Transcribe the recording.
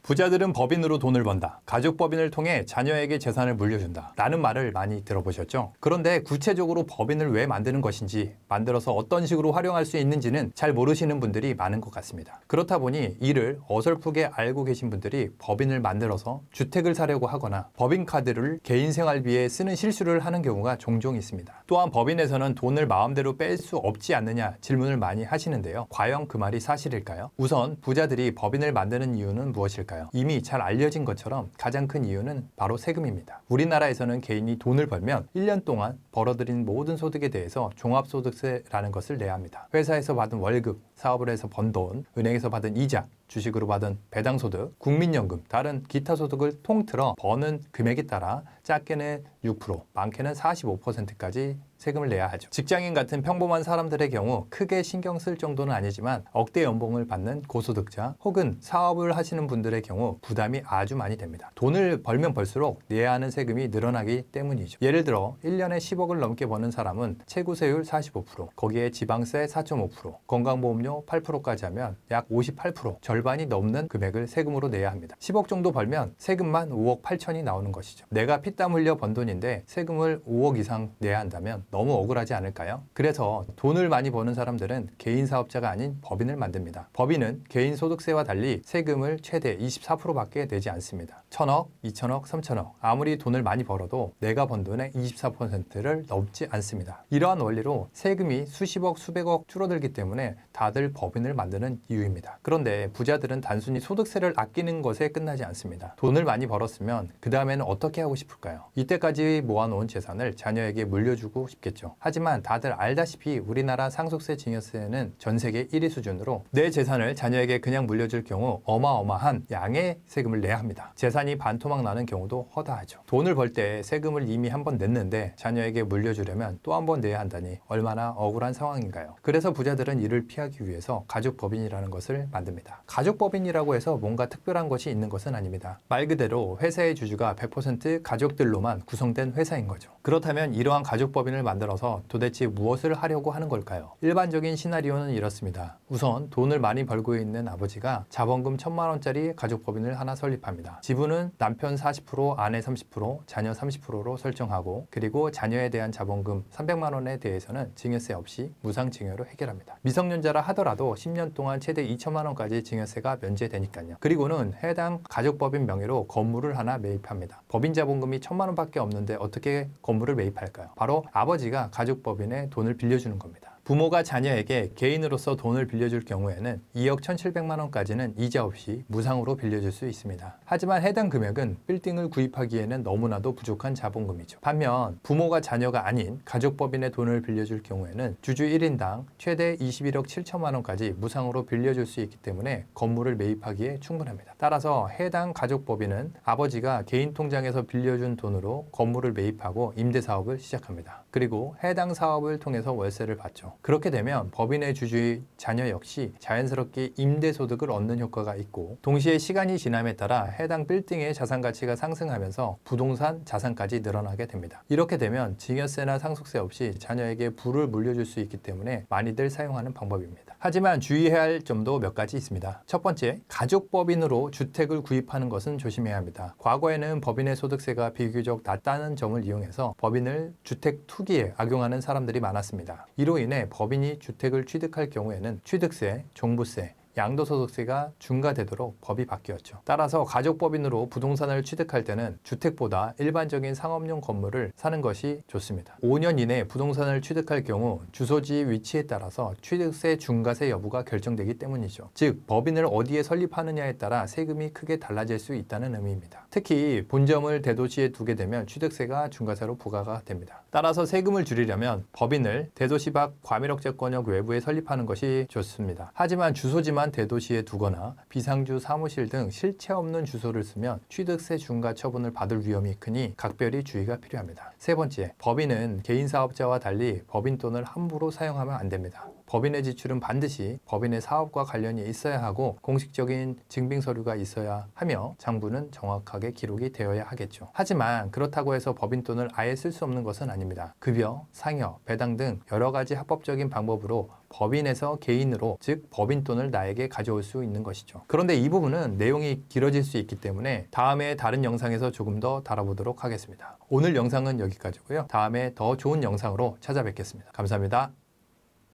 부자들은 법인으로 돈을 번다. 가족법인을 통해 자녀에게 재산을 물려준다. 라는 말을 많이 들어보셨죠? 그런데 구체적으로 법인을 왜 만드는 것인지, 만들어서 어떤 식으로 활용할 수 있는지는 잘 모르시는 분들이 많은 것 같습니다. 그렇다 보니 이를 어설프게 알고 계신 분들이 법인을 만들어서 주택을 사려고 하거나 법인카드를 개인 생활비에 쓰는 실수를 하는 경우가 종종 있습니다. 또한 법인에서는 돈을 마음대로 뺄 수 없지 않느냐 질문을 많이 하시는데요. 과연 그 말이 사실일까요? 우선 부자들이 법인을 만드는 이유는 무엇일까요? 이미 잘 알려진 것처럼 가장 큰 이유는 바로 세금입니다. 우리나라에서는 개인이 돈을 벌면 1년 동안 벌어들인 모든 소득에 대해서 종합소득세라는 것을 내야 합니다. 회사에서 받은 월급, 사업을 해서 번 돈, 은행에서 받은 이자, 주식으로 받은 배당소득, 국민연금, 다른 기타 소득을 통틀어 버는 금액에 따라 작게는 6%, 많게는 45%까지 세금을 내야 하죠. 직장인 같은 평범한 사람들의 경우 크게 신경 쓸 정도는 아니지만 억대 연봉을 받는 고소득자 혹은 사업을 하시는 분들의 경우 부담이 아주 많이 됩니다. 돈을 벌면 벌수록 내야 하는 세금이 늘어나기 때문이죠. 예를 들어 1년에 10억을 넘게 버는 사람은 채무세율 45%, 거기에 지방세 4.5%, 건강보험료 8%까지 하면 약 58%, 절반이 넘는 금액을 세금으로 내야 합니다. 10억 정도 벌면 세금만 5억 8천이 나오는 것이죠. 내가 피땀 흘려 번 돈인데 세금을 5억 이상 내야 한다면 너무 억울하지 않을까요? 그래서 돈을 많이 버는 사람들은 개인 사업자가 아닌 법인을 만듭니다. 법인은 개인 소득세와 달리 세금을 최대 24%밖에 내지 않습니다. 1,000억, 2,000억, 3,000억 아무리 돈을 많이 벌어도 내가 번 돈의 24%를 넘지 않습니다. 이러한 원리로 세금이 수십억, 수백억 줄어들기 때문에 다들 법인을 만드는 이유입니다. 그런데 부자들은 단순히 소득세를 아끼는 것에 끝나지 않습니다. 돈을 많이 벌었으면 그 다음에는 어떻게 하고 싶을까요? 이때까지 모아놓은 재산을 자녀에게 물려주고 싶겠죠. 하지만 다들 알다시피 우리나라 상속세 증여세는 전 세계 1위 수준으로 내 재산을 자녀에게 그냥 물려줄 경우 어마어마한 양의 세금을 내야 합니다. 재산이 반토막 나는 경우도 허다하죠. 돈을 벌 때 세금을 이미 한 번 냈는데 자녀에게 물려주려면 또 한 번 내야 한다니 얼마나 억울한 상황인가요? 그래서 부자들은 이를 피하기 위해서 가족법인이라는 것을 만듭니다. 가족법인이라고 해서 뭔가 특별한 것이 있는 것은 아닙니다. 말 그대로 회사의 주주가 100% 가족들로만 구성된 회사인 거죠. 그렇다면 이러한 가족법인을 만들어서 도대체 무엇을 하려고 하는 걸까요? 일반적인 시나리오는 이렇습니다. 우선 돈을 많이 벌고 있는 아버지가 자본금 1,000만 원짜리 가족법인을 하나 설립합니다. 지분은 남편 40%, 아내 30%, 자녀 30%로 설정하고 그리고 자녀에 대한 자본금 300만 원에 대해서는 증여세 없이 무상증여로 해결합니다. 미성년자라 하더라도 10년 동안 최대 2천만 원까지 증여세가 면제되니까요. 그리고는 해당 가족법인 명의로 건물을 하나 매입합니다. 법인 자본금이 1,000만 원밖에 없는데 어떻게 건물을 매입할까요? 바로 아버지가 가족법인에 돈을 빌려주는 겁니다. 부모가 자녀에게 개인으로서 돈을 빌려줄 경우에는 2억 1,700만 원까지는 이자 없이 무상으로 빌려줄 수 있습니다. 하지만 해당 금액은 빌딩을 구입하기에는 너무나도 부족한 자본금이죠. 반면 부모가 자녀가 아닌 가족법인에 돈을 빌려줄 경우에는 주주 1인당 최대 21억 7천만 원까지 무상으로 빌려줄 수 있기 때문에 건물을 매입하기에 충분합니다. 따라서 해당 가족법인은 아버지가 개인 통장에서 빌려준 돈으로 건물을 매입하고 임대사업을 시작합니다. 그리고 해당 사업을 통해서 월세를 받죠. 그렇게 되면 법인의 주주의 자녀 역시 자연스럽게 임대소득을 얻는 효과가 있고 동시에 시간이 지남에 따라 해당 빌딩의 자산 가치가 상승하면서 부동산 자산까지 늘어나게 됩니다. 이렇게 되면 증여세나 상속세 없이 자녀에게 부를 물려줄 수 있기 때문에 많이들 사용하는 방법입니다. 하지만 주의해야 할 점도 몇 가지 있습니다. 첫 번째, 가족법인으로 주택을 구입하는 것은 조심해야 합니다. 과거에는 법인의 소득세가 비교적 낮다는 점을 이용해서 법인을 주택 투기에 악용하는 사람들이 많았습니다. 이로 인해 법인이 주택을 취득할 경우에는 취득세, 종부세, 양도소득세가 중과되도록 법이 바뀌었죠. 따라서 가족법인으로 부동산을 취득할 때는 주택보다 일반적인 상업용 건물을 사는 것이 좋습니다. 5년 이내 부동산을 취득할 경우 주소지 위치에 따라서 취득세, 중과세 여부가 결정되기 때문이죠. 즉, 법인을 어디에 설립하느냐에 따라 세금이 크게 달라질 수 있다는 의미입니다. 특히 본점을 대도시에 두게 되면 취득세가 중과세로 부과가 됩니다. 따라서 세금을 줄이려면 법인을 대도시 밖 과밀억제권역 외부에 설립하는 것이 좋습니다. 하지만 주소지만 대도시에 두거나 비상주 사무실 등 실체 없는 주소를 쓰면 취득세 중과 처분을 받을 위험이 크니 각별히 주의가 필요합니다. 세 번째, 법인은 개인 사업자와 달리 법인 돈을 함부로 사용하면 안 됩니다. 법인의 지출은 반드시 법인의 사업과 관련이 있어야 하고 공식적인 증빙 서류가 있어야 하며 장부는 정확하게 기록이 되어야 하겠죠. 하지만 그렇다고 해서 법인 돈을 아예 쓸 수 없는 것은 아닙니다. 급여, 상여, 배당 등 여러 가지 합법적인 방법으로 법인에서 개인으로, 즉 법인 돈을 나에게 가져올 수 있는 것이죠. 그런데 이 부분은 내용이 길어질 수 있기 때문에 다음에 다른 영상에서 조금 더 다뤄보도록 하겠습니다. 오늘 영상은 여기까지고요. 다음에 더 좋은 영상으로 찾아뵙겠습니다. 감사합니다.